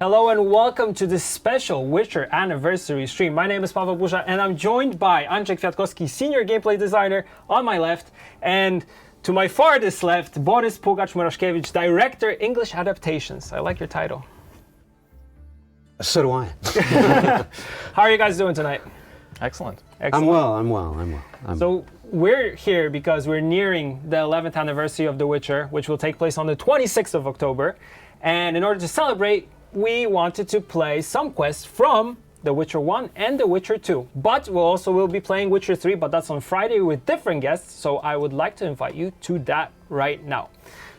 Hello and welcome to this special Witcher anniversary stream. My name is Paweł Burza and I'm joined by Andrzej Kwiatkowski, senior gameplay designer on my left, and to my farthest left, Borys Pugacz-Mroszkiewicz, director, English adaptations. I like your title. So do I. How are you guys doing tonight? Excellent. Excellent. I'm well. So we're here because we're nearing the 11th anniversary of The Witcher, which will take place on the 26th of October. And in order to celebrate, we wanted to play some quests from The Witcher 1 and The Witcher 2. But we'll be playing Witcher 3, but that's on Friday with different guests, so I would like to invite you to that right now.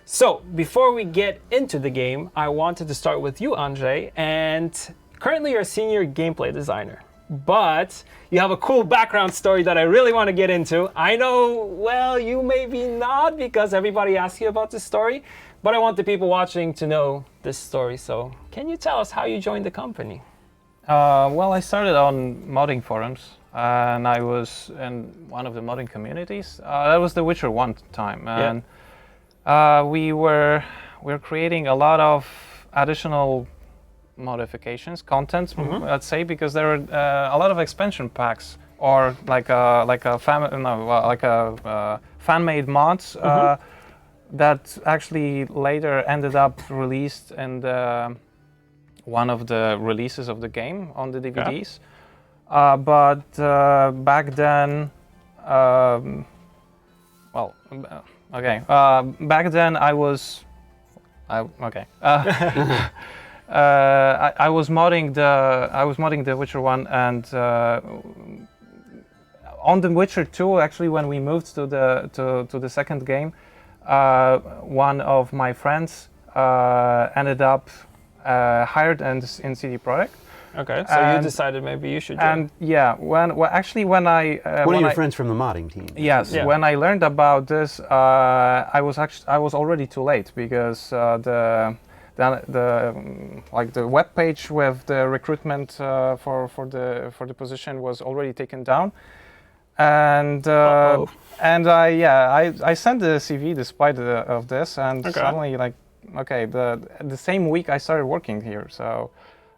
So, before we get into the game, I wanted to start with you, Andrzej, and currently you're a senior gameplay designer. But you have a cool background story that I really want to get into. I know, well, you maybe not, because everybody asks you about this story, but I want the people watching to know this story. So can you tell us how you joined the company? Well, I started on modding forums, and I was in one of the modding communities. That was The Witcher 1 time, and we were creating a lot of additional modifications, content, let's say, because there were a lot of expansion packs or fan-made mods that actually later ended up released in one of the releases of the game on the DVDs. But back then, back then I was modding the Witcher 1, and on the Witcher 2, actually, when we moved to the second game, one of my friends ended up hired in CD Projekt. Okay, so you decided maybe you should join. And yeah, when I one of your friends from the modding team. Yes, yeah. When I learned about this, I was already too late, because the web page with the recruitment for the position was already taken down, and I sent the CV despite of this, and suddenly the same week I started working here, so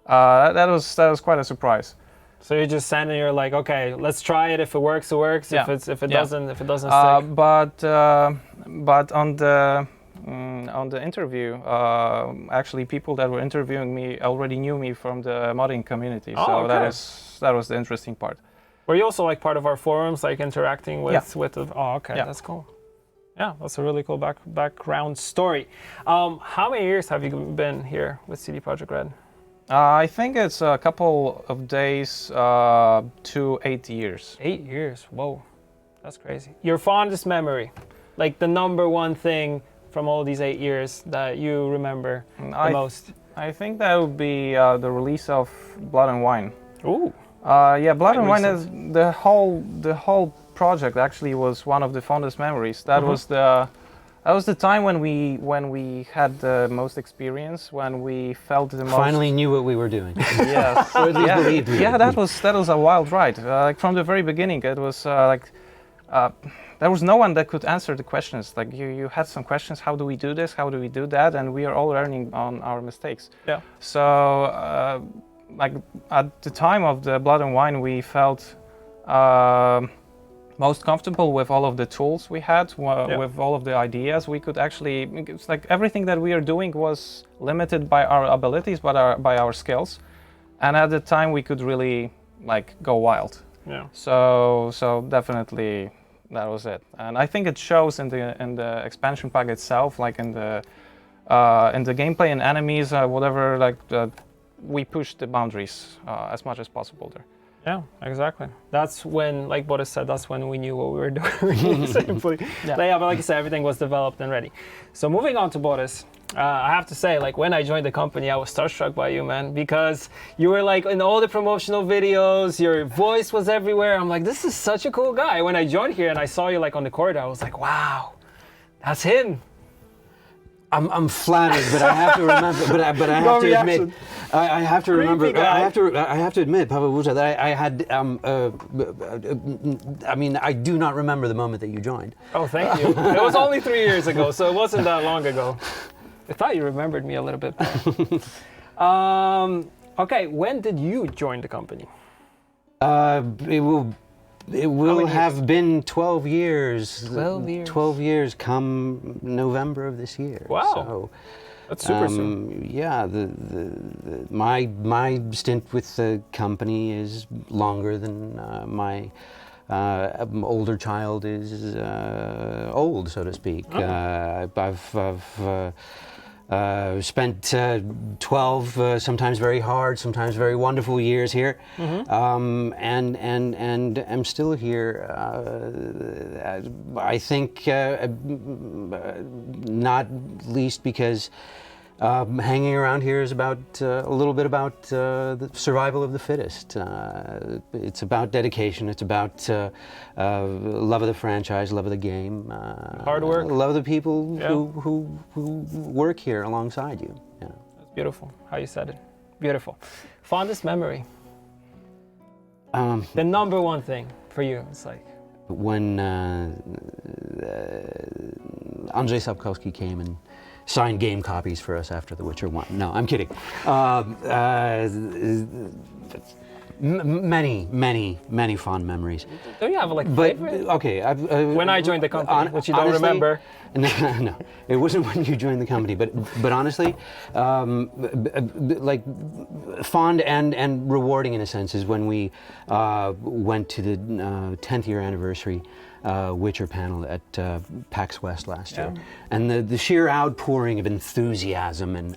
that was quite a surprise. So you just send and you're like, okay, let's try it. If it works, it works. Yeah. If it doesn't stick. But on the interview, actually, people that were interviewing me already knew me from the modding community. So that was the interesting part. Were you also like part of our forums, like interacting with the? Oh, okay, that's cool. Yeah, that's a really cool background story. How many years have you been here with CD Projekt Red? I think it's a couple of days to 8 years. 8 years. Whoa, that's crazy. Your fondest memory, like the number one thing from all these 8 years that you remember the most? I think that would be the release of Blood and Wine. Ooh. Blood and Wine is the whole project actually was one of the fondest memories. That was the time when we had the most experience, when we felt the most. Finally knew what we were doing. Yes. Or at least believed we were. That was a wild ride. Like from the very beginning, it was there was no one that could answer the questions. Like you had some questions. How do we do this? How do we do that? And we are all learning on our mistakes. Yeah. So at the time of the Blood and Wine, we felt most comfortable with all of the tools we had, with all of the ideas we could actually. It's like everything that we are doing was limited by our abilities, but by our skills, and at the time we could really go wild. Yeah. So definitely that was it, and I think it shows in the expansion pack itself, like in the gameplay and enemies, whatever. We pushed the boundaries as much as possible there. Yeah, exactly. That's when, like Borys said, that's when we knew what we were doing, simply. But like you said, everything was developed and ready. So moving on to Borys, I have to say, when I joined the company, I was starstruck by you, man, because you were in all the promotional videos, your voice was everywhere. I'm like, this is such a cool guy. When I joined here and I saw you on the corridor, I was like, wow, that's him. I'm flattered, but I have to remember. But I have to admit, I have to remember. I have to admit, Paweł Burza, that I had. I mean, I do not remember the moment that you joined. Oh, thank you. It was only 3 years ago, so it wasn't that long ago. I thought you remembered me a little bit better. Okay, when did you join the company? It will have been 12 years. 12 years. 12 years come November of this year. Wow. So, That's super soon. yeah, my stint with the company is longer than my older child is old, so to speak. I've spent 12 sometimes very hard, sometimes very wonderful years here, and am still here. I think not least because hanging around here is about a little bit about the survival of the fittest. It's about dedication. It's about love of the franchise, love of the game, hard work, love of the people who work here alongside you. Yeah. That's beautiful. How you said it. Beautiful. Fondest memory. The number one thing for you. It's like when Andrzej Sapkowski came and signed game copies for us after The Witcher 1. No, I'm kidding. Many fond memories. Don't you have like But favorite? okay, When I joined the company, which you don't honestly, remember. No, it wasn't when you joined the company. But honestly, like fond and rewarding in a sense is when we went to the 10th year anniversary Witcher panel at PAX West last year, and the sheer outpouring of enthusiasm and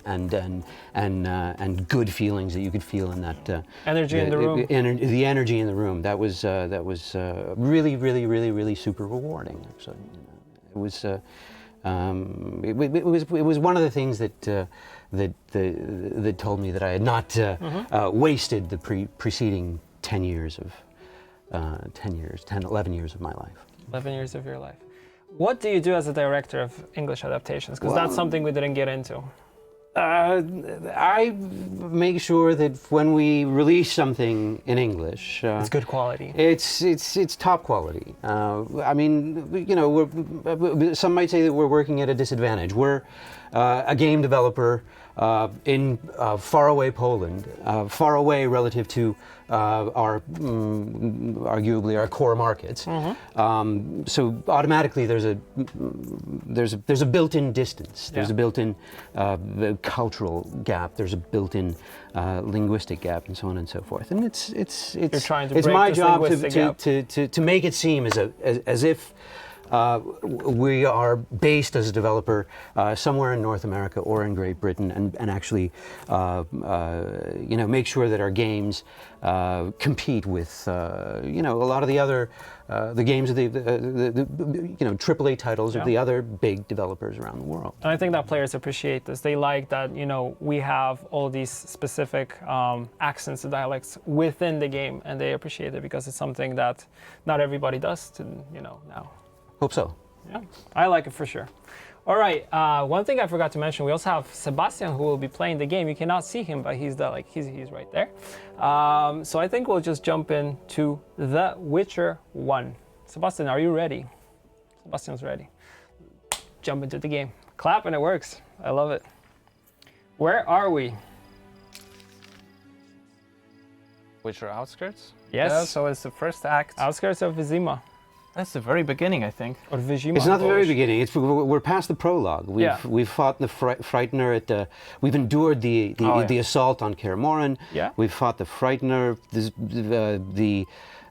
good feelings that you could feel in that Energy in the room. The energy in the room, that was really super rewarding. Actually, it was it was one of the things that that told me that I had not wasted the preceding 10 years of 11 years of my life. 11 years of your life. What do you do as a director of English adaptations? Because that's something we didn't get into. I make sure that when we release something in English, It's good quality. It's top quality. I mean, you know, some might say that we're working at a disadvantage. We're a game developer in faraway Poland, far away relative to our arguably our core markets. So automatically there's a built-in distance. There's a built-in cultural gap. There's a built-in linguistic gap, and so on and so forth. And it's You're trying to it's break my this job linguistic gap. to make it seem as if we are based as a developer somewhere in North America or in Great Britain, and actually, you know, make sure that our games compete with, you know, a lot of the other the games of the you know, AAA titles of the other big developers around the world. And I think that players appreciate this. They like that, you know, we have all these specific accents and dialects within the game, and they appreciate it because it's something that not everybody does, you know, now. Hope so. Yeah, I like it for sure. All right, one thing I forgot to mention, we also have Sebastian who will be playing the game. You cannot see him, but he's right there. So I think we'll just jump into The Witcher 1. Sebastian, are you ready? Sebastian's ready. Jump into the game. Clap and it works. I love it. Where are we? Witcher Outskirts? Yes. Yeah, so it's the first act. Outskirts of Vizima. That's the very beginning, I think. Or Vizima. It's not the very beginning. We're past the prologue. We've fought the Frightener at. We've endured the assault on Kaer Morhen. Yeah. We've fought the Frightener.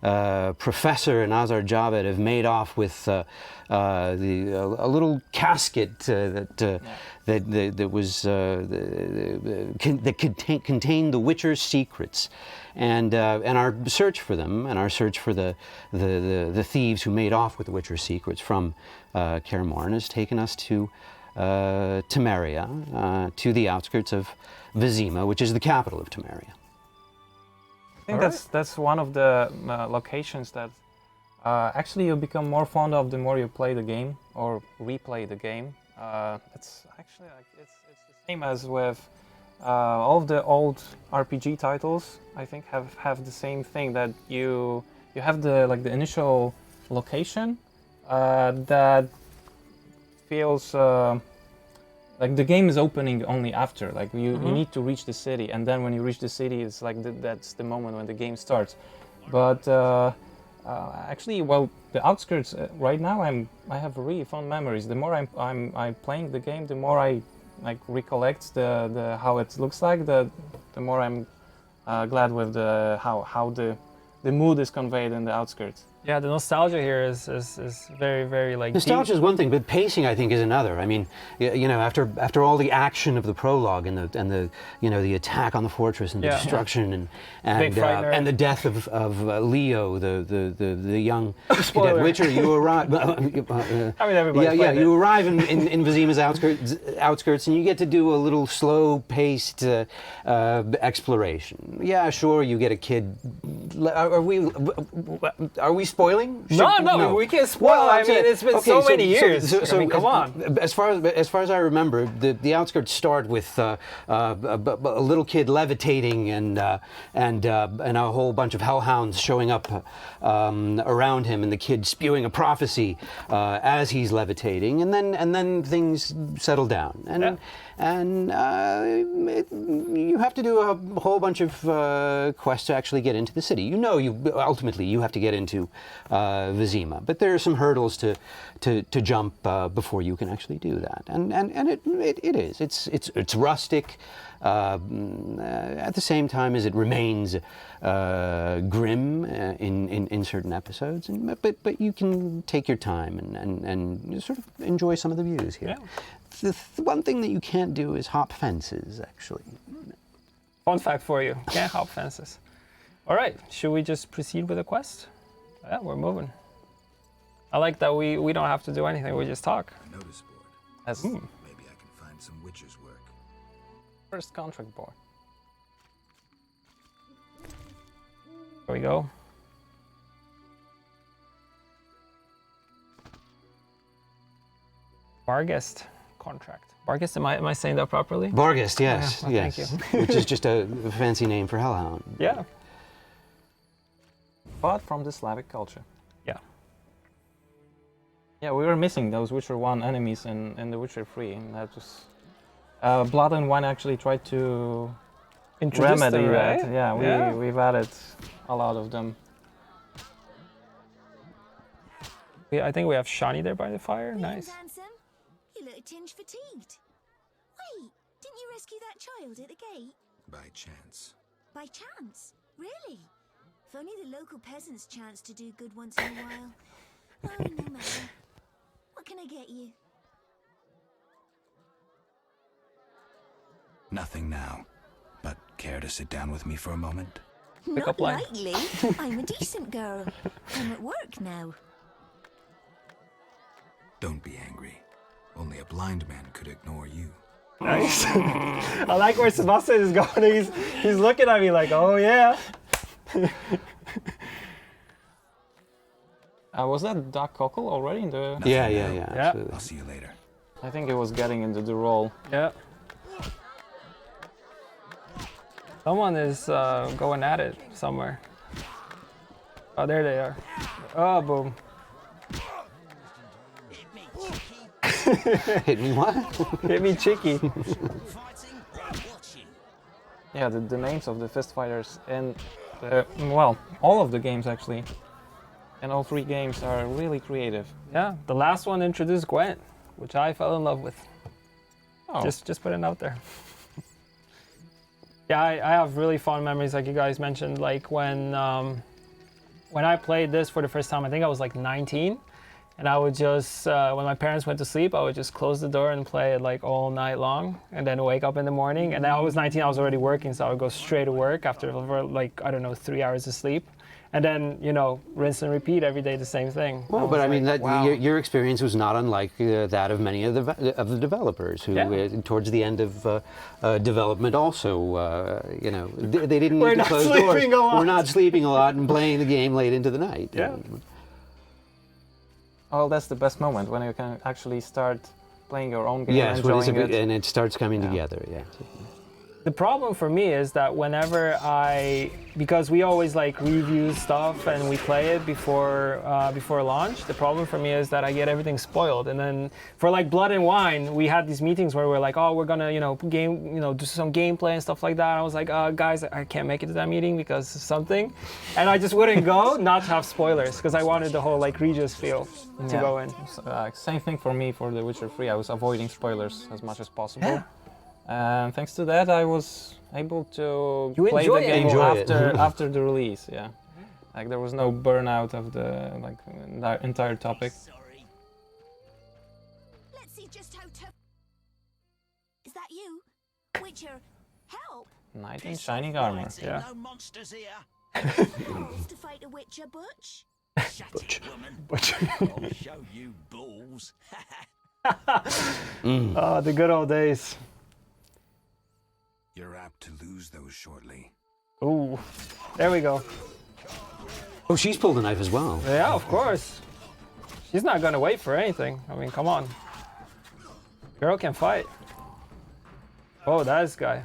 The professor and Azar Javed have made off with a little casket that contained the Witcher's secrets, and our search for them, and our search for the thieves who made off with the Witcher's secrets from Kaer Morhen has taken us to Temeria, to the outskirts of Vizima, which is the capital of Temeria. I think that's one of the locations that actually you become more fond of the more you play the game or replay the game. It's actually like it's the same as with all of the old RPG titles. I think have the same thing, that you have the initial location that feels like the game is opening only after. Like you need to reach the city, and then when you reach the city, it's like that's the moment when the game starts. But actually, well, the outskirts right now, I have really fond memories. The more I'm playing the game, the more I like recollect the how it looks like. The more I'm glad with the how the mood is conveyed in the outskirts. Yeah, the nostalgia here is very, very like Nostalgia deep. is one thing, but pacing, I think, is another. I mean, you know, after all the action of the prologue and the you know, the attack on the fortress and the destruction and the death of Leo, the young cadet Witcher, you arrive. I mean, everybody. You arrive in Vizima's outskirts, and you get to do a little slow-paced exploration. Yeah, sure, you get a kid. Are we spoiling? No, we can't spoil. Well, I mean, it's been so many years. I mean, come on. As far as I remember, the outskirts start with a little kid levitating and a whole bunch of hellhounds showing up around him, and the kid spewing a prophecy as he's levitating, and then things settle down, and you have to do a whole bunch of quests to actually get into the city. You know, ultimately you have to get into Vizima, but there are some hurdles to jump before you can actually do that, and it is. It's rustic. At the same time as it remains grim in certain episodes, but you can take your time and sort of enjoy some of the views here. Yeah. The one thing that you can't do is hop fences, actually. Fun fact for you: can't hop fences. All right, should we just proceed with the quest? Yeah, we're moving. I like that we don't have to do anything; we just talk. A notice board. As Maybe I can find some witcher's work. first contract board. There we go. Barghest contract. Barghest, am I saying that properly? Barghest, yes, well, yes, thank you. which is just a fancy name for hellhound. Yeah. But from the Slavic culture. Yeah. Yeah, we were missing those Witcher 1 enemies in the Witcher 3, and that was... Blood and Wine actually tried to Introduce remedy them, right? that. Yeah, we've added a lot of them. I think we have Shani there by the fire. Nice. Handsome, you look a tinge fatigued. Wait, didn't you rescue that child at the gate? By chance. By chance? Really? If only the local peasants chance to do good once in a while. Oh, no matter. What can I get you? Nothing now. But care to sit down with me for a moment? Pick-up Not line. likely. I'm a decent girl. I'm at work now. Don't be angry. Only a blind man could ignore you. Nice. I like where Sebastian is going. He's looking at me like, oh yeah. Was that Doc Cockle already in the... Nothing Yeah, now. absolutely. I'll see you later. I think it was getting into the role. Yeah. Someone is going at it somewhere. Oh, there they are. Oh, boom. Hit me what? Hit me cheeky. Yeah, the names of the fist fighters and well, all of the games actually, and all three games are really creative. Yeah, the last one introduced Gwent, which I fell in love with. Oh, Just putting it out there. Yeah, I have really fond memories, like you guys mentioned, like when I played this for the first time. I think I was like 19. And I would just, when my parents went to sleep, I would just close the door and play it like all night long, and then wake up in the morning. And then I was 19, I was already working, so I would go straight to work after like, I don't know, 3 hours of sleep. And then, you know, rinse and repeat every day, the same thing. Well, but I mean, your experience was not unlike that of many of the developers who, towards the end of development, also, you know, they didn't need to close doors. We're not sleeping a lot and playing the game late into the night. Yeah. oh, that's the best moment when you can actually start playing your own game. Yes, enjoying it. and it starts coming together. Yeah. The problem for me is that because we always like review stuff and we play it before launch. The problem for me is that I get everything spoiled. And then for like Blood and Wine, we had these meetings where we're like, oh, we're gonna do some gameplay and stuff like that. I was like, guys, I can't make it to that meeting because of something, and I just wouldn't go, not to have spoilers, because I wanted the whole like Regis feel to go in. Same thing for me for The Witcher 3. I was avoiding spoilers as much as possible. Yeah. And thanks to that, I was able to play the game after the release. Yeah, like there was no burnout of the entire topic. Sorry. Let's see just how tough. Is that you, Witcher? Help! Knight in shining armor. Yeah. No monsters here. Wants to fight a Witcher, Butch? Shut it, woman. I'll show you balls. Oh, the good old days. You're apt to lose those shortly. Ooh, there we go. Oh, she's pulled a knife as well. Yeah, of course. She's not gonna wait for anything. I mean, come on. Girl can fight. Oh, that is guy.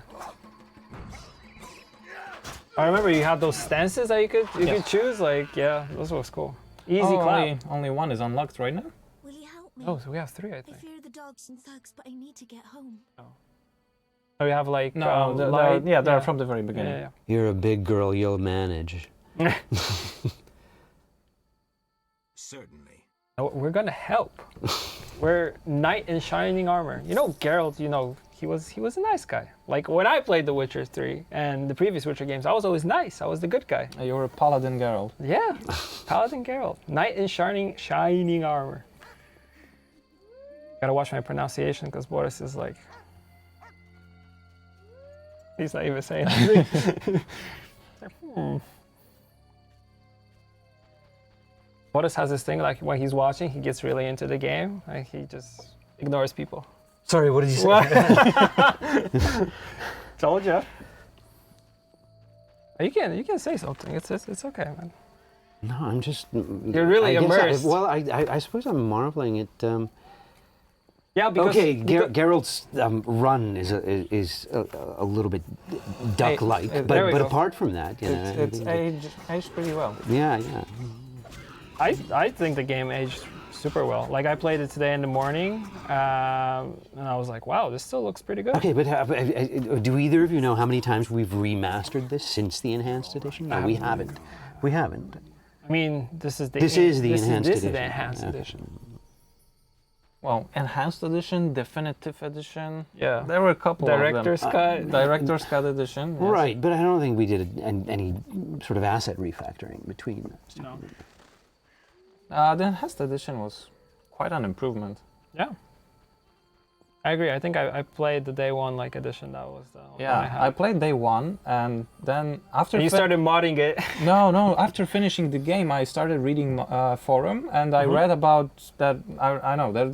I remember you had those stances that you could choose. Like, yeah, those was cool. Easy clap. Only one is unlocked right now. Will you help me? Oh, so we have 3, I I think. fear the dogs and thugs, but I need to get home. Oh, we have like they're from the very beginning. Yeah. You're a big girl, you'll manage. Certainly. No, we're gonna help. We're knight in shining armor. You know, Geralt. You know, he was a nice guy. Like when I played The Witcher 3 and the previous Witcher games, I was always nice. I was the good guy. You're a paladin Geralt. Yeah, Paladin Geralt, knight in shining armor. Gotta watch my pronunciation because Boris is like. He's not even saying anything. Boris has this thing like when he's watching, he gets really into the game. Like he just ignores people. Sorry, what did you say? Told you. You can say something. It's okay, man. No, I'm just. You're really immersed. I suppose I'm marveling at. Yeah, because Geralt's run is a little bit duck-like, but apart from that, you know, it's aged pretty well. Yeah. I think the game aged super well. Like I played it today in the morning, and I was like, wow, this still looks pretty good. Okay, but do either of you know how many times we've remastered this since the enhanced edition? No, we haven't. We haven't. I mean, this is the enhanced edition. Well, enhanced edition, definitive edition. Yeah. There were a couple Director's of them. cut. Director's cut edition. Yes. Right, but I don't think we did any sort of asset refactoring between those. No. The enhanced edition was quite an improvement. Yeah. I agree. I think I played the day one like edition. That was the one I played day one, and then after you started modding it. No. After finishing the game, I started reading forum, and I read about that. I know there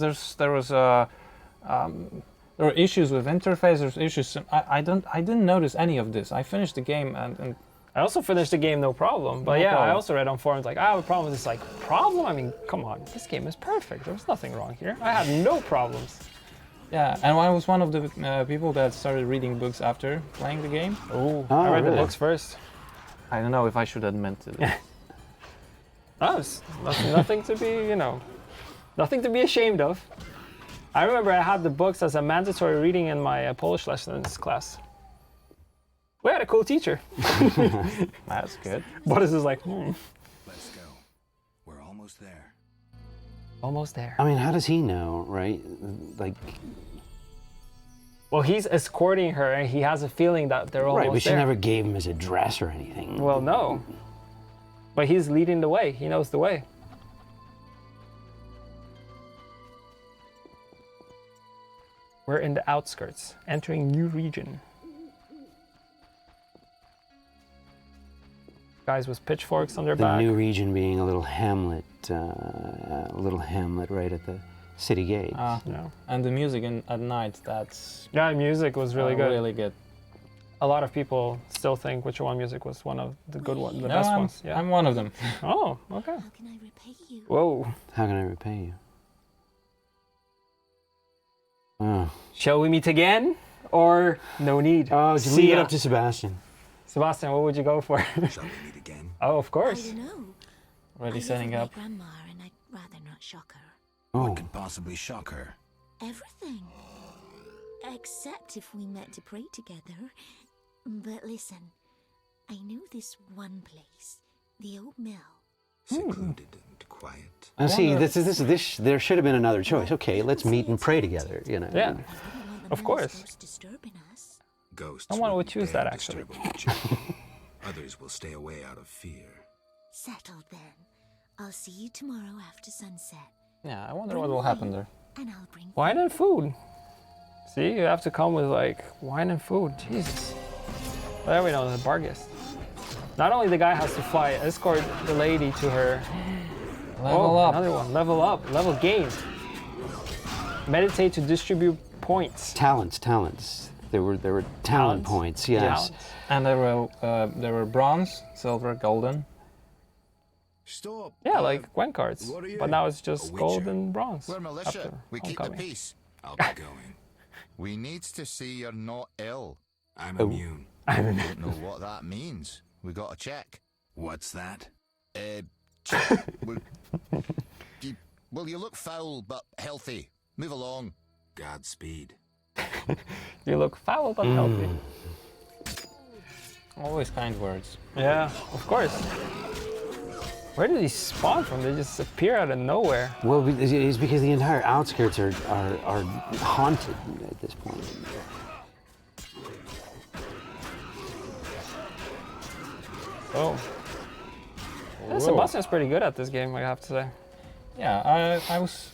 were issues with interface. There's issues. I didn't notice any of this. I finished the game and I also finished the game no problem. But I also read on forums like, I have a problem with this. Like, problem? I mean, come on. This game is perfect. There was nothing wrong here. I had no problems. Yeah, and I was one of the people that started reading books after playing the game. I read the books first. I don't know if I should admit it. It's nothing to be, nothing to be ashamed of. I remember I had the books as a mandatory reading in my Polish lessons class. We had a cool teacher. That's good. Boris is like, Let's go. We're almost there. Almost there. I mean, how does he know, right? Like. Well, he's escorting her, and he has a feeling that they're almost there. Right, but she never gave him his address or anything. Well, no. But he's leading the way. He knows the way. We're in the outskirts, entering new region. Guys with pitchforks on their back. The new region being a little hamlet right at the city gate. Yeah. And the music at night, that's Music was really good. Really good. A lot of people still think Witcher 1 music was one of the good ones, the best ones. Yeah. I'm one of them. Oh, okay. How can I repay you? Whoa. How can I repay you? Oh. Shall we meet again? or no need? Oh, See leave it ya. up to Sebastian. Sebastian, what would you go for? Shall we meet again? Oh, of I course. don't know. Already I live setting with up. my grandma, and I'd rather not shock her. Oh, What could possibly shock her? Everything. Except if we met to pray together. But listen, I know this one place, the old mill. Secluded and quiet. and see, this. There should have been another choice. Okay, let's meet and pray together. You know. Yeah. I wouldn't want the Of mill's course. ghost disturbing us. Ghosts Someone would wouldn't choose dare that, actually. disturb a witcher. Others will stay away out of fear. Settled then. I'll see you tomorrow after sunset. Yeah, I wonder what will happen there. And I'll bring Wine and food. See, you have to come with like wine and food. Jesus. Well, there we know, the bar guest. Not only the guy has to fly, escort the lady to her. Level up. Another one. Level up. Level gain. Meditate to distribute points. Talents. There were talent Talents? points. Yes. Talents. And there were bronze, silver, golden. Stop. Yeah, like Gwen cards. what are you? But now it's just A gold witcher? and bronze. We're militia. after We keep the Homecoming. peace. I'll be going. We needs to see you're not ill. I'm Oh. immune. Don't know what that means. We got to check. What's that? Check. Well, you look foul but healthy. Move along. Godspeed. You look foul but healthy. Always kind words. Yeah, of course. Where did these spawn from? They just appear out of nowhere. Well, it's because the entire outskirts are haunted at this point. Oh. Yeah, Sebastian's pretty good at this game, I have to say. Yeah, I was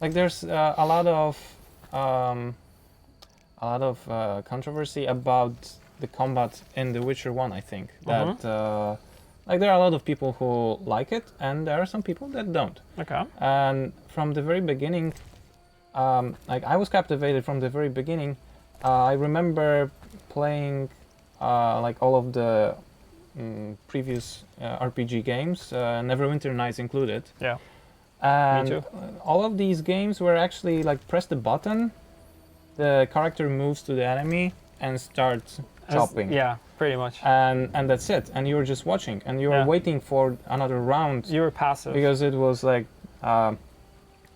like, there's a lot of controversy about the combat in The Witcher 1. I think that like there are a lot of people who like it, and there are some people that don't. Okay. And from the very beginning, like I was captivated from the very beginning. I remember playing like all of the previous RPG games, Neverwinter Nights included. Yeah. And too. all of these games were actually like press the button, the character moves to the enemy and starts chopping. Yeah, pretty much. And that's it. And you were just watching and you were Yeah. waiting for another round You were passive. because it was like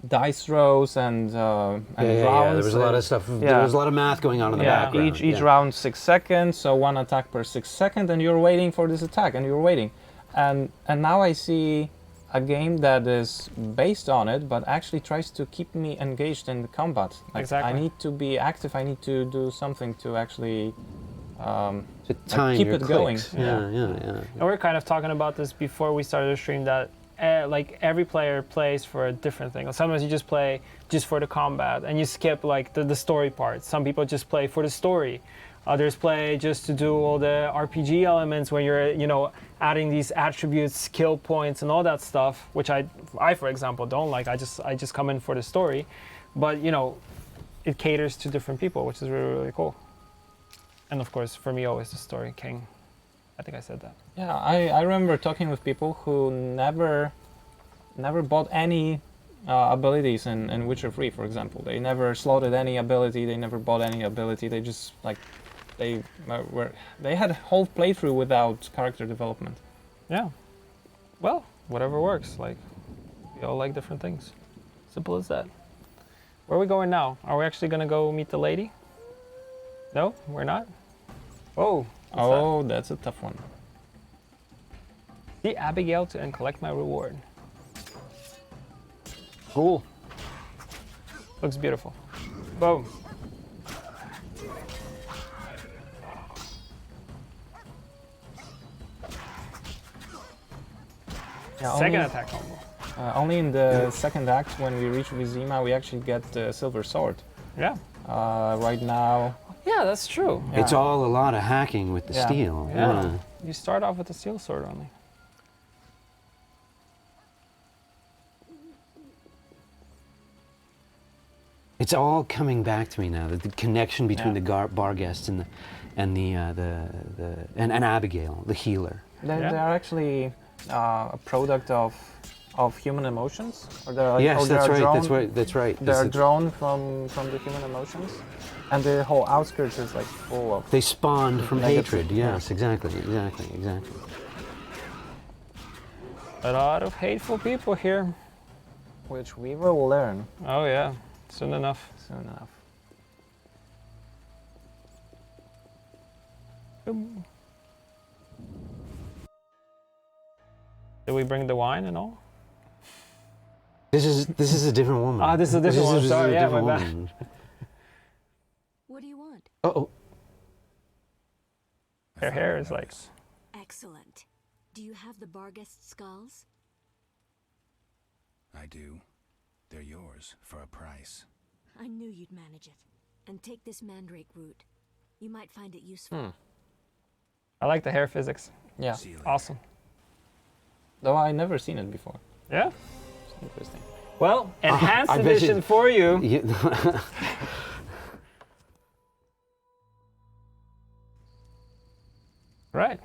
dice rolls and rounds. Yeah, there was a lot of stuff. There Yeah. was a lot of math going on in the Yeah, background. each round 6 seconds, so one attack per 6 seconds, and you're waiting for this attack, and you're waiting, and now I see a game that is based on it, but actually tries to keep me engaged in the combat. Like, Exactly. I need to be active. I need to do something to actually To time keep your it going. clicks. Yeah. And we're kind of talking about this before we started the stream that like every player plays for a different thing. Sometimes you just play just for the combat and you skip like the story part. Some people just play for the story. Others play just to do all the RPG elements when you're, adding these attributes, skill points, and all that stuff, which I for example don't like. I just come in for the story, but it caters to different people, which is really, really cool. And of course, for me, always the story king. I think I said that. Yeah, I remember talking with people who never bought any abilities in Witcher 3, for example. They never slotted any ability. They never bought any ability. They just they had a whole playthrough without character development. Yeah. Well, whatever works. Like, we all like different things. Simple as that. Where are we going now? Are we actually gonna go meet the lady? No, we're not. Oh. what's That's a tough one. that? See Abigail and collect my reward. Cool. Looks beautiful. Boom. Yeah, Second only, attack combo. only in the second act, when we reach Vizima, we actually get the silver sword. Yeah. Right now, Yeah, that's true. It's all a lot of hacking with the Yeah. steel. Yeah. You start off with the steel sword only. It's all coming back to me now. The connection between Yeah. the bar guests and and Abigail, the healer. they Yeah. are actually a product of of human emotions, or they're like, Yes, or that's they're right. drawn, That's right. That's right. They're This- drawn from the human emotions, and the whole outskirts is like full of. They spawned from Negative, hatred. yeah. Yes, exactly. A lot of hateful people here. Which we will learn Oh yeah, soon enough. soon enough. Did we bring the wine and all? This is a different woman. Ah, this is a different one. Sorry, yeah, different my bad. woman. What do you want? Uh-oh. Her hair is like. Excellent. Do you have the Barghest skulls? I do. They're yours for a price. I knew you'd manage it. And take this mandrake root. You might find it useful. I like the hair physics. Yeah. See you later. Awesome. Though I never seen it before. Yeah. It's interesting. Well, enhanced I bet you- edition for you. Yeah. Right.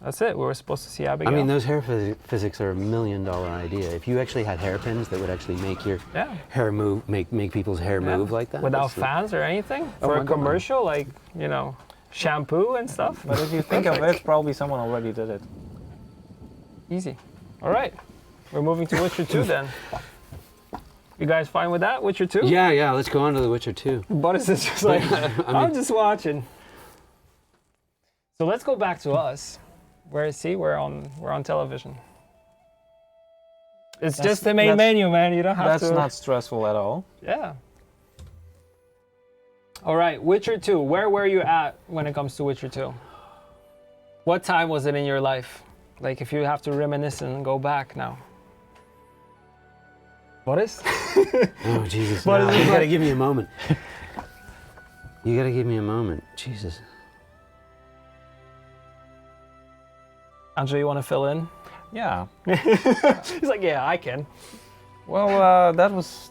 That's it. We were supposed to see I Abigail. mean, those hair physics are $1 million idea. If you actually had hairpins that would actually make your Yeah. hair move, make people's hair Yeah. move like that. Without that's the- fans or anything Oh for my a God. commercial, like shampoo and stuff. But if you think of it, probably someone already did it. Easy. All right. We're moving to Witcher 2 then. You guys fine with that? Witcher 2? Yeah. Let's go on to The Witcher 2. But is this just like I'm just watching. So let's go back to us. We're on television. It's just the main that's- menu, man. You don't have That's to. not stressful at all. Yeah. All right, Witcher 2. Where were you at when it comes to Witcher 2? What time was it in your life? Like if you have to reminisce and go back now. What is? Oh Jesus! But No, it's you like- gotta give me a moment. You gotta give me a moment. Jesus. Andrew, you want to fill in? Yeah. He's like, yeah, I can. Well, that was.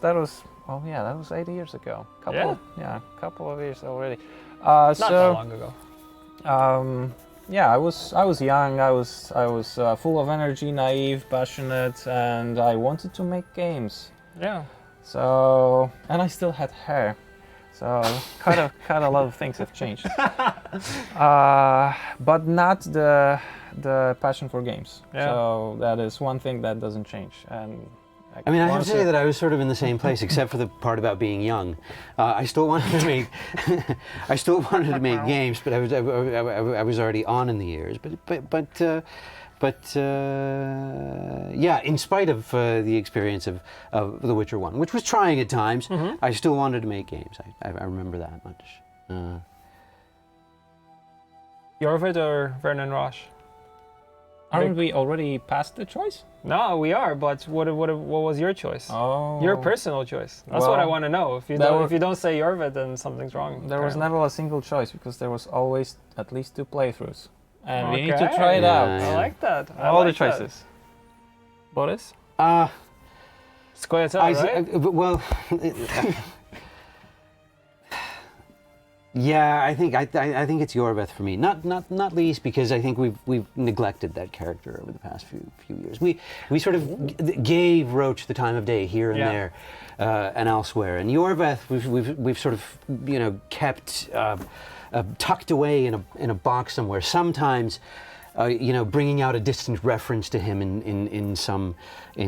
Oh yeah, that was 8 years ago. Yeah? Couple of years already. Not that long ago. Yeah, I was young. I was full of energy, naive, passionate, and I wanted to make games. Yeah. So, and I still had hair. So, quite a lot of things have changed. But not the passion for games. Yeah. So that is one thing that doesn't change. And I mean, I have to once say it- that I was sort of in the same place, except for the part about being young. I still wanted to make, I still wanted to make games, but I was already on in the years. But yeah, in spite of the experience of The Witcher 1, which was trying at times, I still wanted to make games. I remember that much. Jorvid or Vernon Roche? Aren't we already past the choice? No, we are. But what was your choice? Oh. Your personal choice. That's what I Well, want to know. If you there don't, were- if you don't say Jorvid, then something's wrong. There was apparently. never a single choice because there was always at least 2 playthroughs. And we need to Okay. try it Yeah, out. yeah. I like that. I All like the that. choices. Boris? Uh, Squaretel, right? well, yeah, I think it's Yorveth for me. Not least because I think we've neglected that character over the past few years. We sort of gave Roach the time of day here and Yeah. there, and elsewhere. And Yorveth we've sort of kept tucked away in a box somewhere. Sometimes. Bringing out a distant reference to him in some I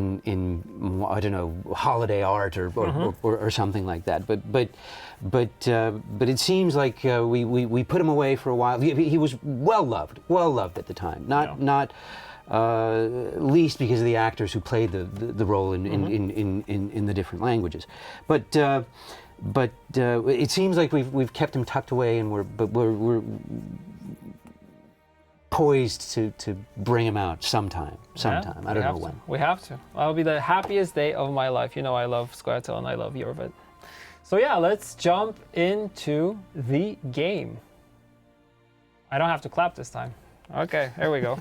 don't know, holiday art or something like that. But it seems like we put him away for a while. He was well loved at the time. Not least because of the actors who played the role in the different languages. But it seems like we've kept him tucked away, and we're poised to bring him out sometime. Yeah, I don't know when. We have to. That'll be the happiest day of my life. You know, I love Squaretel and I love Jorvid. So yeah, let's jump into the game. I don't have to clap this time. Okay, here we go.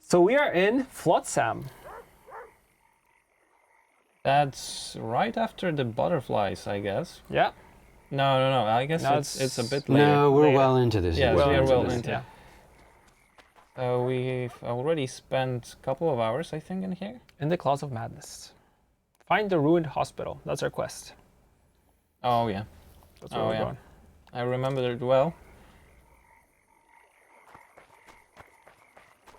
So we are in Flotsam. That's right after the butterflies, I guess. Yeah. No. I guess No, it's a bit later. No, we're later. well into this. Yeah, We're we are well this. into it. Yeah. We've already spent a couple of hours, I think, in here. In the Claws of Madness. Find the ruined hospital. That's our quest. Oh yeah, That's where Oh, we're yeah. going. I remember it well.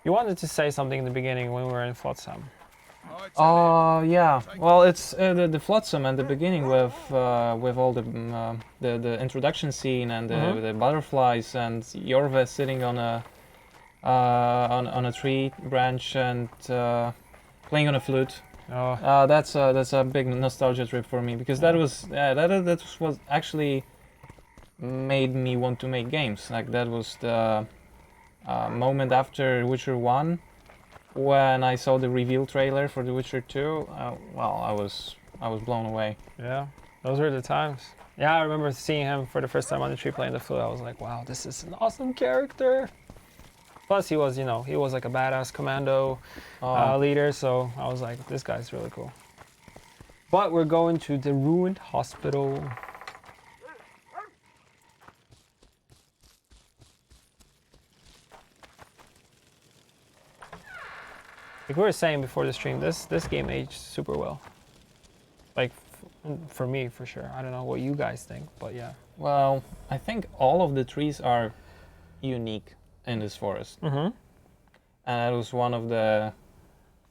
You wanted to say something in the beginning when we were in Flotsam. Oh yeah. Well, it's the Flotsam and the beginning with all the introduction scene and the butterflies and Jorve sitting on a tree branch and playing on a flute. Oh, That's a big nostalgia trip for me because that was that was actually made me want to make games. Like that was the moment after Witcher 1 when I saw the reveal trailer for The Witcher 2. Well, I was blown away. yeah. Those were the times. Yeah, I remember seeing him for the first time on the tree playing the flute. I was like, wow, this is an awesome character. Plus, he was, he was like a badass commando leader. So I was like, this guy's really cool. But we're going to the ruined hospital. Like we were saying before the stream, this game aged super well. Like for me, for sure. I don't know what you guys think, but yeah. Well, I think all of the trees are unique in this forest. Mm-hmm. And that was one of the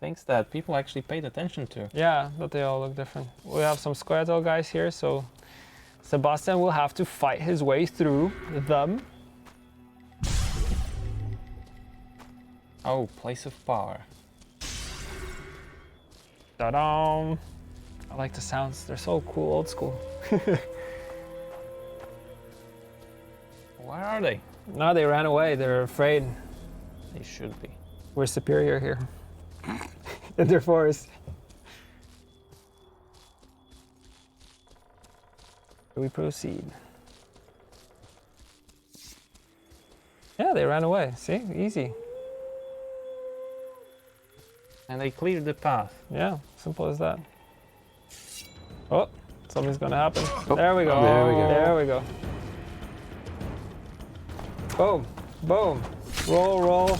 things that people actually paid attention to. Yeah, but they all look different. We have some Squirtle guys here, so Sebastian will have to fight his way through them. Oh, place of power. Ta-da! I like the sounds. They're so cool, old school. Where are they? No, they ran away. They're afraid. They should be. We're superior here. In their forest. We proceed. Yeah, they ran away. See? Easy. And they cleared the path. Yeah, simple as that. Oh, something's gonna happen. Oh, there we go. there we go. There we go. Boom. Boom. Roll, roll.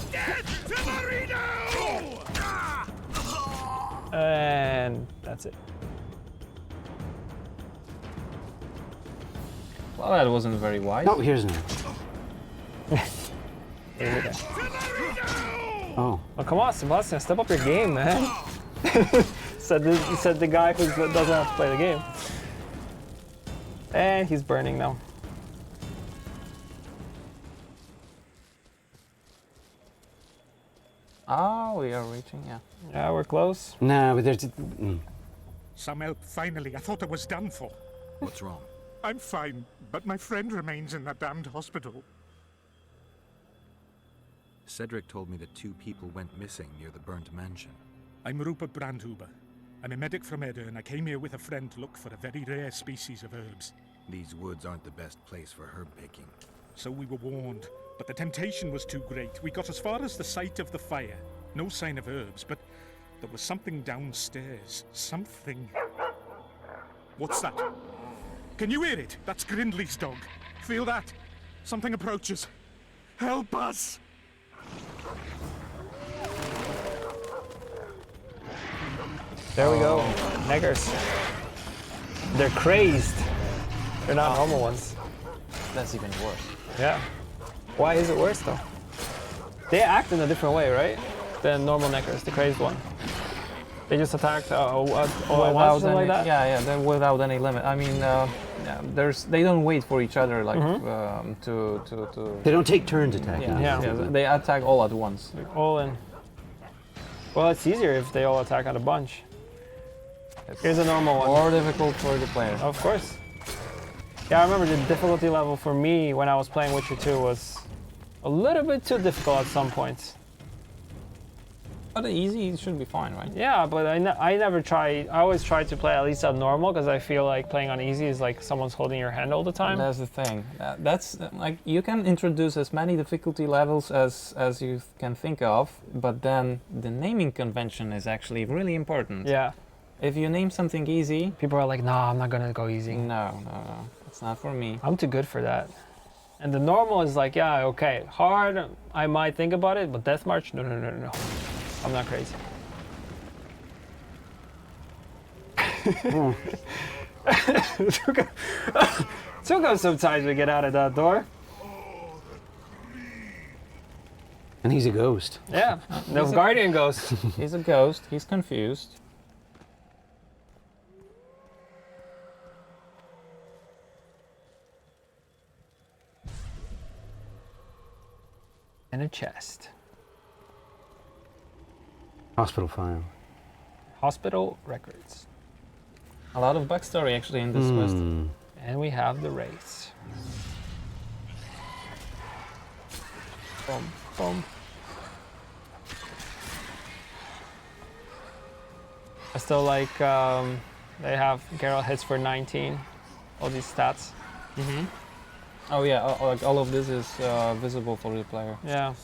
And that's it. Well, that wasn't very wise. Oh, here's an. Here we go. Oh. Oh, come on, Sebastian, step up your game, man. said the guy who doesn't have to play the game. And he's burning now. Ah, we are reaching, yeah. Yeah, we're close. No, but there's. Some help, finally. I thought I was done for. What's wrong? I'm fine, but my friend remains in that damned hospital. Cedric told me that 2 people went missing near the burnt mansion. I'm Rupert Brandhuber. I'm a medic from Edda, and I came here with a friend to look for a very rare species of herbs. These woods aren't the best place for herb picking. So we were warned, but the temptation was too great. We got as far as the site of the fire. No sign of herbs, but there was something downstairs. Something. What's that? Can you hear it? That's Grindley's dog. Feel that? Something approaches. Help us! There we go. Neggers. They're crazed. They're not normal ones. That's even worse. Yeah. Why is it worse though? They act in a different way, right? Than normal neckers, the crazed one. They just attacked Without something any, like that? then without any limit. I mean, they don't wait for each other like to. They don't take turns attacking. Yeah. They attack all at once. All in. Well, it's easier if they all attack at a bunch. Here's a normal one. More difficult for the player. Of course. Yeah, I remember the difficulty level for me when I was playing Witcher 2 was a little bit too difficult at some points. But easy should be fine, right? Yeah, but I never try. I always try to play at least at normal because I feel like playing on easy is like someone's holding your hand all the time. That's the thing. That's like you can introduce as many difficulty levels as you can think of, but then the naming convention is actually really important. Yeah. If you name something easy, People are like, nah, I'm not gonna go easy. no, it's not for me. I'm too good for that. And the normal is like, yeah, okay. Hard, I might think about it, but Death March, no. I'm not crazy. Took us some time to get out of that door. And he's a ghost. Yeah, no guardian ghost. He's a ghost. He's confused. And a chest. Hospital file. Hospital records. A lot of backstory actually in this quest. And we have the race. Boom, boom. I still like they have Geralt hits for 19. All these stats. Oh yeah, like all of this is visible for the player. Yeah.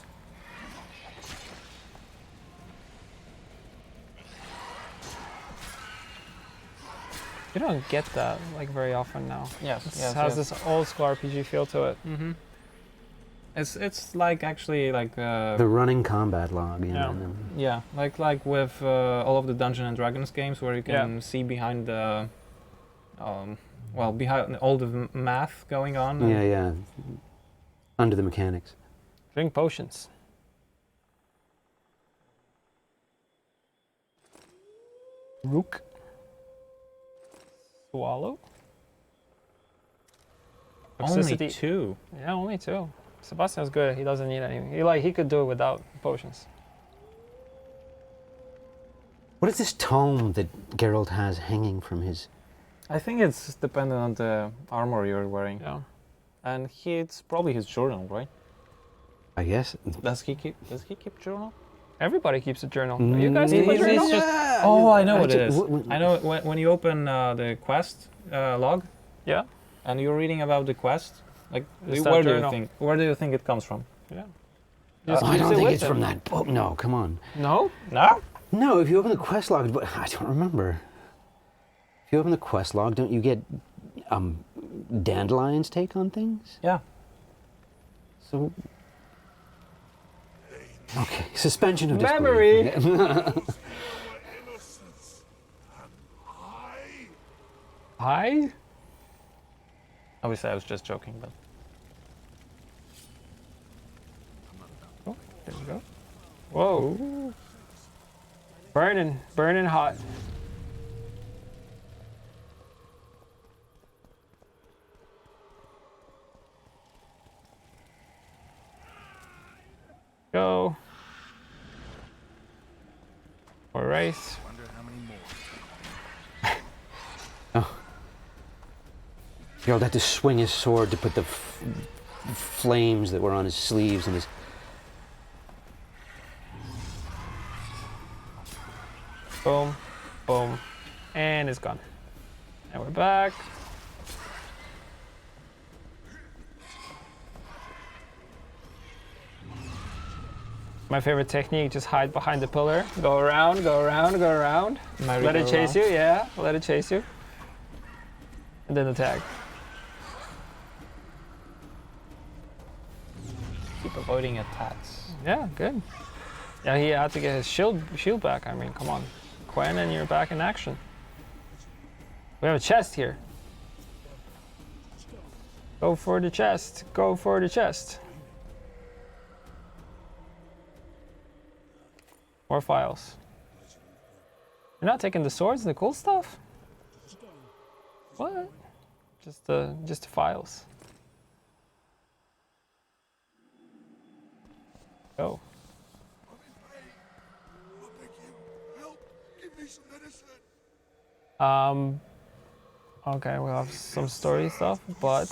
You don't get that like very often now. Yes, It yes, has yes. this old school RPG feel to it. It's like actually like The running combat log. You Yeah. know. yeah, like with all of the Dungeons and Dragons games where you can see behind the behind all the math going on. Yeah, yeah. Under the mechanics. Drink potions. Rook. Swallow. Only Toxicity. 2. Yeah, only 2. Sebastian's good. He doesn't need anything. He could do it without potions. What is this tome that Geralt has hanging from his... I think it's dependent on the armor you're wearing. Yeah. And it's probably his journal, right? I guess. Does he keep journal? Everybody keeps a journal. You guys keep a It's journal? just, oh, I know what it is. What- I know when you open the quest log Yeah. and you're reading about the quest, like It's that where journal. do you think it comes from? Yeah. I don't think it's from that book. No, come on. No? No. No, if you open the quest log, but I don't remember. If you open the quest log, don't you get Dandelion's take on things? Yeah. So, okay, suspension of Memory. disbelief. Hi? Obviously, I was just joking, but Oh, there we go. Whoa. Burning. Burning hot. Go. Or race. Wonder how many more. Geralt had to swing his sword to put the flames that were on his sleeves and his... Boom. Boom. And it's gone. And we're back. My favorite technique, just hide behind the pillar. Go around, go around, go around. Let it chase you, yeah. Let it chase you. And then attack. keep avoiding attacks. Yeah, good. Yeah, he had to get his shield back. I mean, come on. Quen, and you're back in action. We have a chest here. Go for the chest. Go for the chest. More files. You're not taking the swords and the cool stuff? What? Just the files. Go. Okay, we'll have some story stuff, but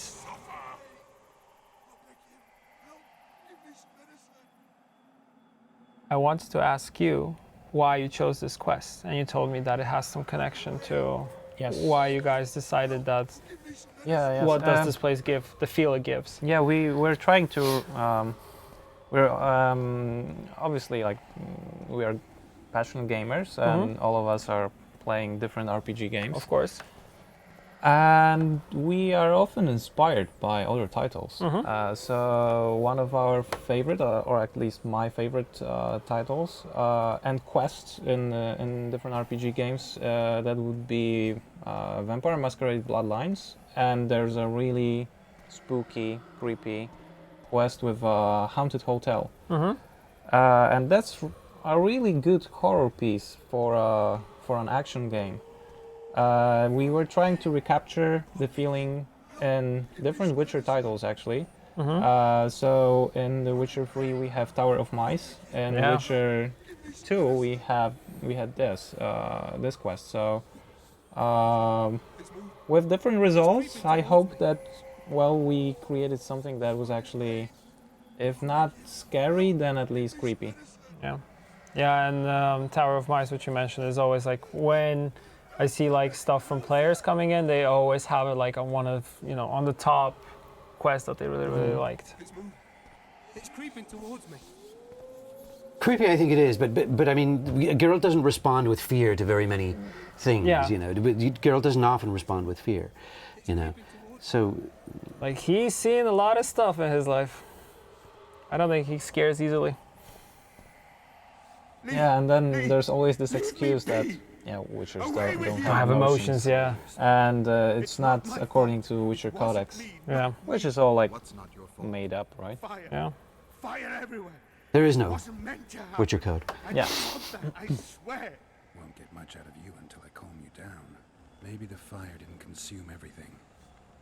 I wanted to ask you why you chose this quest, and you told me that it has some connection to why you guys decided that. Yeah. What does this place give? The feel it gives. Yeah, we're trying to. We're obviously like we are passionate gamers, and all of us are playing different RPG games. Of course. And we are often inspired by other titles. So one of our favorite, or at least my favorite titles and quests in different RPG games, that would be Vampire Masquerade Bloodlines. And there's a really spooky, creepy quest with a haunted hotel. And that's a really good horror piece for an action game. We were trying to recapture the feeling in different Witcher titles, actually. So in The Witcher 3 we have Tower of Mice, and Yeah. Witcher 2 we had this quest. So with different results, I hope that we created something that was actually, if not scary, then at least creepy. Yeah, yeah, and Tower of Mice, which you mentioned, is always like when I see like stuff from players coming in, they always have it like on one of on the top quests that they really liked. It's creeping towards me. Creepy, I think it is, but I mean, Geralt doesn't respond with fear to very many things. Yeah. Geralt doesn't often respond with fear. So Like he's seen a lot of stuff in his life. I don't think he scares easily. Yeah, and then there's always this excuse that Witchers don't have emotions. Yeah, And it's not according to Witcher Codex, yeah, which is all like What's not your fault? made up, right? Fire. yeah. Fire everywhere. there is no Wasn't meant to happen. Witcher code. I Yeah. don't want that, I swear. Won't get much out of you until I calm you down. Maybe the fire didn't consume everything.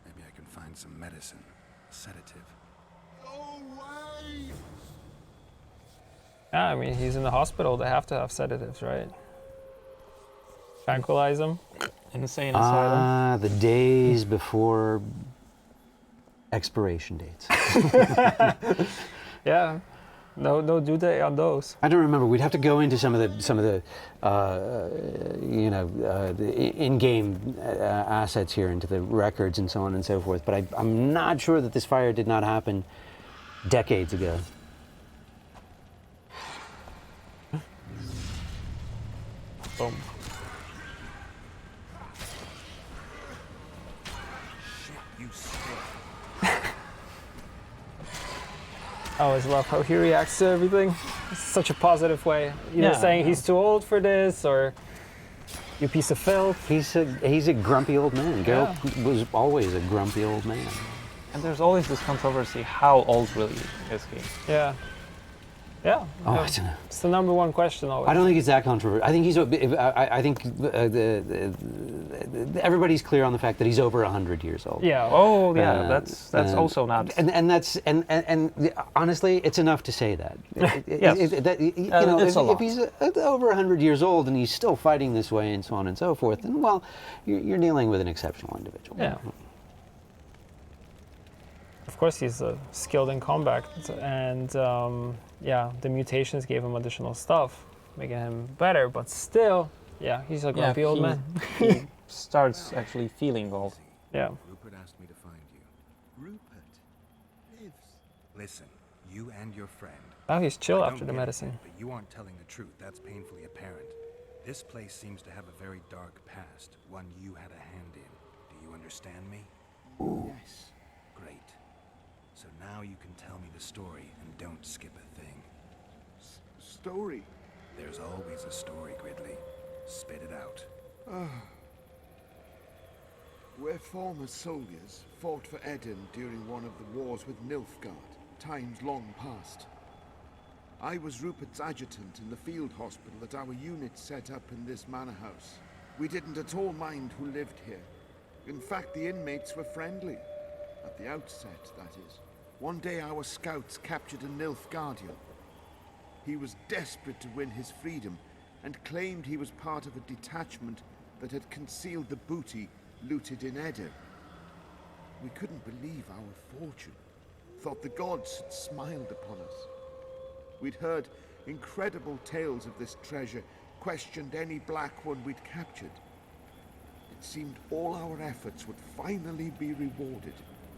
Maybe I can find some medicine, a sedative. Go away. Yeah, I mean, he's in the hospital. They have to have sedatives, right? Tranquilize him. Insane asylum. Ah, the days before expiration dates. Yeah, no due date on those. I don't remember. We'd have to go into some of the in-game assets here, into the records and so on and so forth. But I'm not sure that this fire did not happen decades ago. Boom. You still. I always love how he reacts to everything. It's such a positive way. Either Yeah. saying he's too old for this, or you piece of filth. He's a grumpy old man. Geralt was always a grumpy old man. And there's always this controversy, how old really is he? Yeah. Yeah. Oh, yeah. I don't know. It's the number one question always. I don't think it's that controversial. I think I think everybody's clear on the fact that he's over 100 years old. Yeah. Oh yeah, Uh, that's also not. And that's honestly, it's enough to say that. Yes. It's a lot. If he's over 100 years old and he's still fighting this way and so on and so forth, then you're dealing with an exceptional individual. Yeah. Of course, he's skilled in combat, and the mutations gave him additional stuff, making him better. But still, he's a grumpy old man. He starts actually feeling old. Yeah. Rupert asked me to find you. Rupert lives. Listen, you and your friend. Now he's chill I after don't the get it, medicine. But you aren't telling the truth. That's painfully apparent. This place seems to have a very dark past, one you had a hand in. Do you understand me? Yes. Great. So now you can tell me the story and don't skip a thing. Story. There's always a story, Gridley. Spit it out. We're former soldiers, fought for Eden during one of the wars with Nilfgaard, times long past. I was Rupert's adjutant in the field hospital that our unit set up in this manor house. We didn't at all mind who lived here. In fact, the inmates were friendly. At the outset, that is. One day our scouts captured a Nilfgaardian. He was desperate to win his freedom and claimed he was part of a detachment that had concealed the booty looted in Eder. We couldn't believe our fortune, thought the gods had smiled upon us. We'd heard incredible tales of this treasure, questioned any black one we'd captured. It seemed all our efforts would finally be rewarded.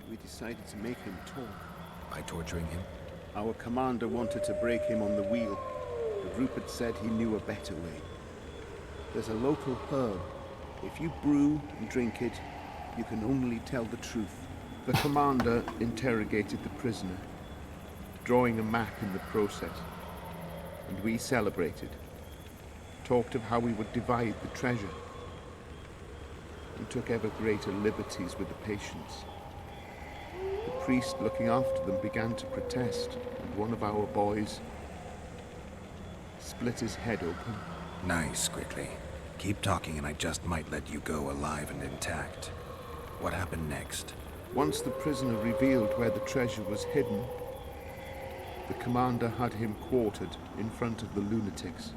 We decided to make him talk. By torturing him? Our commander wanted to break him on the wheel, but Rupert said he knew a better way. There's a local herb. If you brew and drink it, You can only tell the truth. The commander interrogated the prisoner, drawing a map in the process. And we celebrated. Talked of how we would divide the treasure. And took ever greater liberties with the patients. The priest looking after them began to protest, and one of our boys split his head open. Nice, Gridley. Keep talking and I just might let you go alive and intact. What happened next? Once the prisoner revealed where the treasure was hidden, the commander had him quartered in front of the lunatics.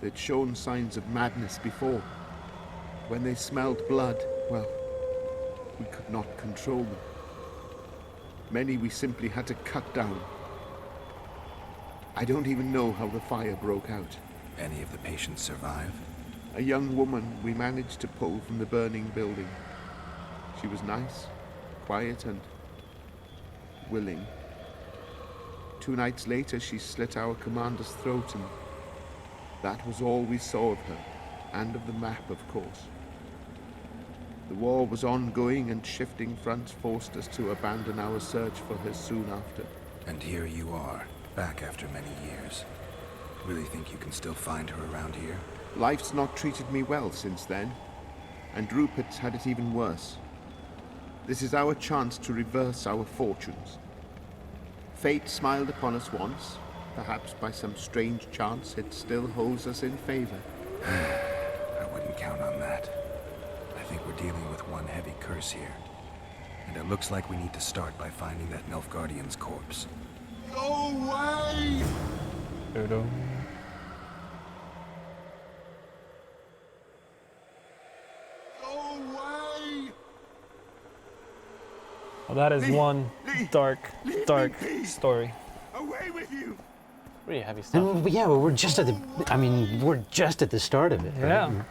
They'd shown signs of madness before. When they smelled blood, well, we could not control them. Many we simply had to cut down. I don't even know how the fire broke out. Any of the patients survive? A young woman we managed to pull from the burning building. She was nice, quiet and willing. 2 nights later she slit our commander's throat, and that was all we saw of her, and of the map, of course. The war was ongoing, and shifting fronts forced us to abandon our search for her soon after. And here you are, back after many years. Really think you can still find her around here? Life's not treated me well since then, and Rupert's had it even worse. This is our chance to reverse our fortunes. Fate smiled upon us once. Perhaps by some strange chance it still holds us in favor. I wouldn't count on that. I think we're dealing with one heavy curse here. And it looks like we need to start by finding that Nilfgaardian's corpse. Go away! Go away! Well, that is one dark story. Away with you! Pretty heavy stuff. And yeah, well, we're just at the. I mean, we're just at the start of it. Right? Yeah.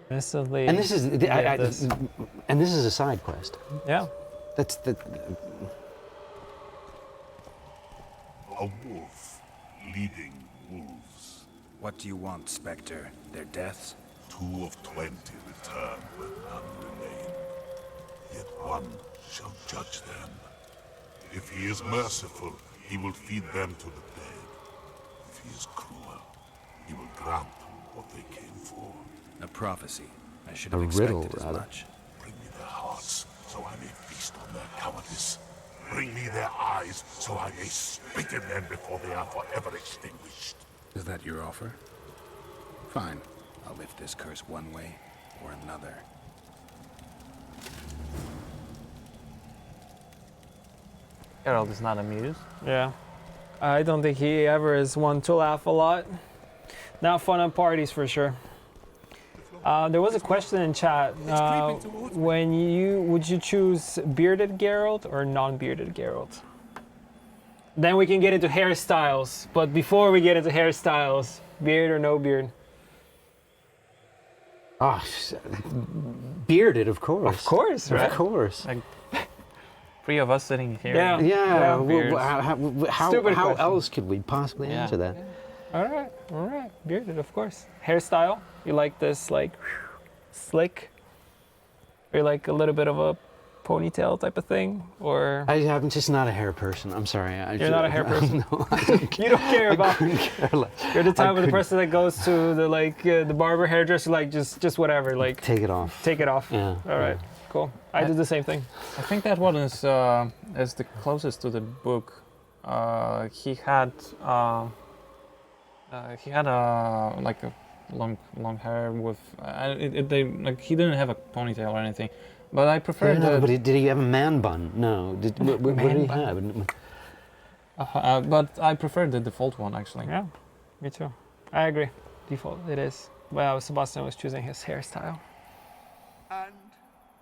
Instantly. And this is this. and this is a side quest. Yeah. That's the. A wolf leading wolves. What do you want, Spectre? Their deaths? 2 of 20 return when none remain. Yet one shall judge them. If he is merciful, he will feed them to the dead. If he is cruel, he will grant them what they came for. A prophecy. I should A have expected riddle, as rather. much. Bring me their hearts, so I may feast on their cowardice. Bring me their eyes, so I may spit in them before they are forever extinguished. Is that your offer? Fine. I'll lift this curse one way or another. Geralt is not amused. Yeah. I don't think he ever is one to laugh a lot. Not fun at parties for sure. There was a question in chat. Would you choose bearded Geralt or non-bearded Geralt? Then we can get into hairstyles. But before we get into hairstyles, beard or no beard? Oh, bearded, of course. Of course, right? Of course. Like 3 of us sitting here. Yeah. Yeah. beards. How Stupid question. else could we possibly Yeah. answer that? All right, bearded, of course. Hairstyle? You like this, like, slick? Or like a little bit of a ponytail type of thing? Or I'm just not a hair person. I'm sorry. you're not a hair person? No, I don't You don't care about. couldn't care less. You're the type of the couldn't- person that goes to the barber hairdresser, like just whatever, like Take it off. take it off. Yeah. All right, cool. I did the same thing. I think that one is the closest to the book. He had like a long hair with he didn't have a ponytail or anything, but I preferred No, the. but did he have a man bun? No. What did he Man have? But I preferred the default one actually. Yeah, me too. I agree. Default, it is. Well, Sebastian was choosing his hairstyle. And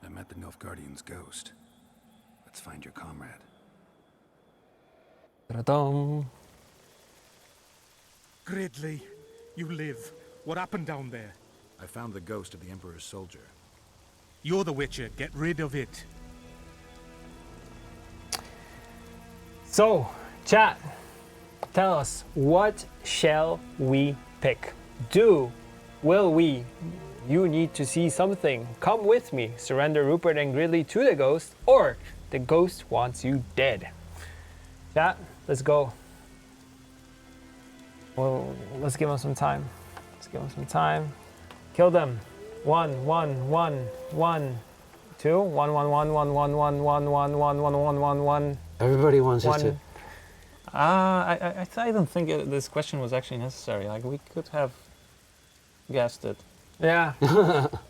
I met the Nilfgaardian's ghost. Let's find your comrade. Ta-da-dum. Gridley, you live. What happened down there? I found the ghost of the Emperor's soldier. You're the Witcher. Get rid of it. So, chat, tell us, what shall we pick? Will we You need to see something. Come with me. Surrender Rupert and Gridley to the ghost, or the ghost wants you dead. Chat, let's go. Well, let's give them some time. Let's give them some time. Kill them. 1, 1, 1, 1, 2, 1, 1, 1, 1, 1, 1, 1, 1, 1, 1, 1, 1, 1. Everybody wants us to. I don't think this question was actually necessary. Like, we could have guessed it. Yeah.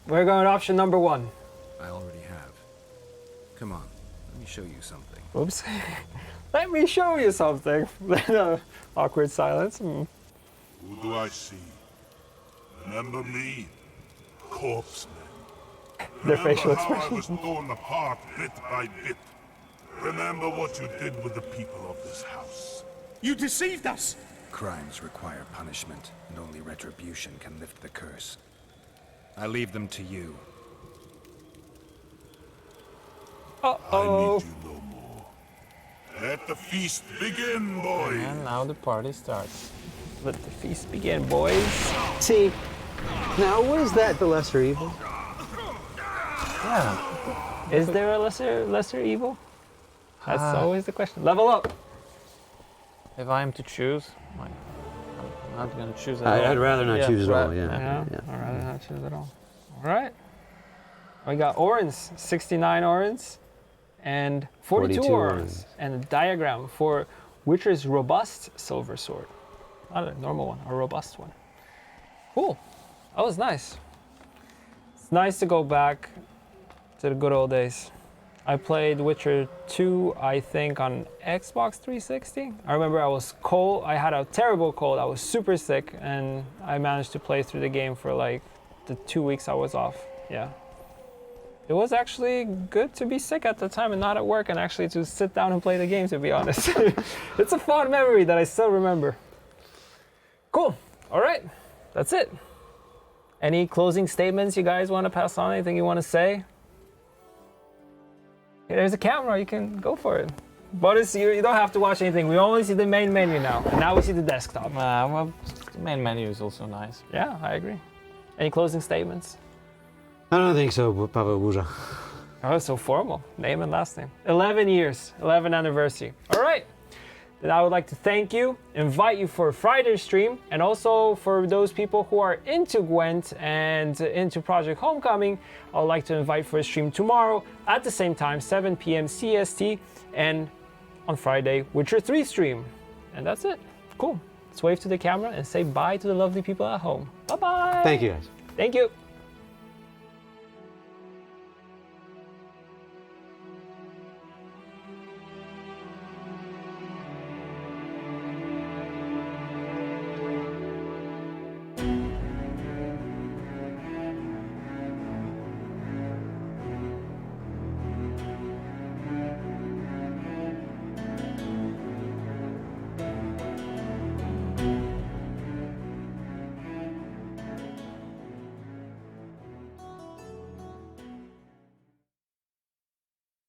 We're going option number 1. I already have. Come on, let me show you something. Oops. Let me show you something. Awkward silence. Who do I see? Remember me? Corpse men. Their facial Remember how I expression. was torn apart bit by bit. Remember what you did with the people of this house. You deceived us! Crimes require punishment, and only retribution can lift the curse. I leave them to you. I Uh-oh. need you no more. Let the feast begin, boys. And now the party starts. Let the feast begin, boys. See, now was that the lesser evil? Yeah. Is there a lesser evil? That's always the question. Level up. If I'm to choose, I'm not going to choose at all. I'd rather not choose at all, right. yeah. Yeah, I'd rather not choose at all. All right. We got Orans, 69 Orans, and 42 42 Orans, Orans. and a diagram for Witcher's robust silver sword. Not a normal one, a robust one. Cool. That was nice. It's nice to go back to the good old days. I played Witcher 2, I think, on Xbox 360. I remember I was cold. I had a terrible cold. I was super sick, and I managed to play through the game for like the 2 weeks I was off. Yeah. It was actually good to be sick at the time and not at work, and actually to sit down and play the game, to be honest. It's a fond memory that I still remember. Cool. All right. That's it. Any closing statements you guys want to pass on? Anything you want to say? Yeah, there's a camera, you can go for it. But you don't have to watch anything. We only see the main menu now. And now we see the desktop. Well, the main menu is also nice. Yeah, I agree. Any closing statements? I don't think so, Pavel Buja. Oh, so formal. Name and last name. 11 years, 11th anniversary. All right. Then I would like to thank you, invite you for Friday's stream, and also for those people who are into Gwent and into Project Homecoming, I would like to invite for a stream tomorrow at the same time, 7 p.m. CST, and on Friday, Witcher 3 stream. And that's it. Cool. Let's wave to the camera and say bye to the lovely people at home. Bye-bye. Thank you, guys. Thank you.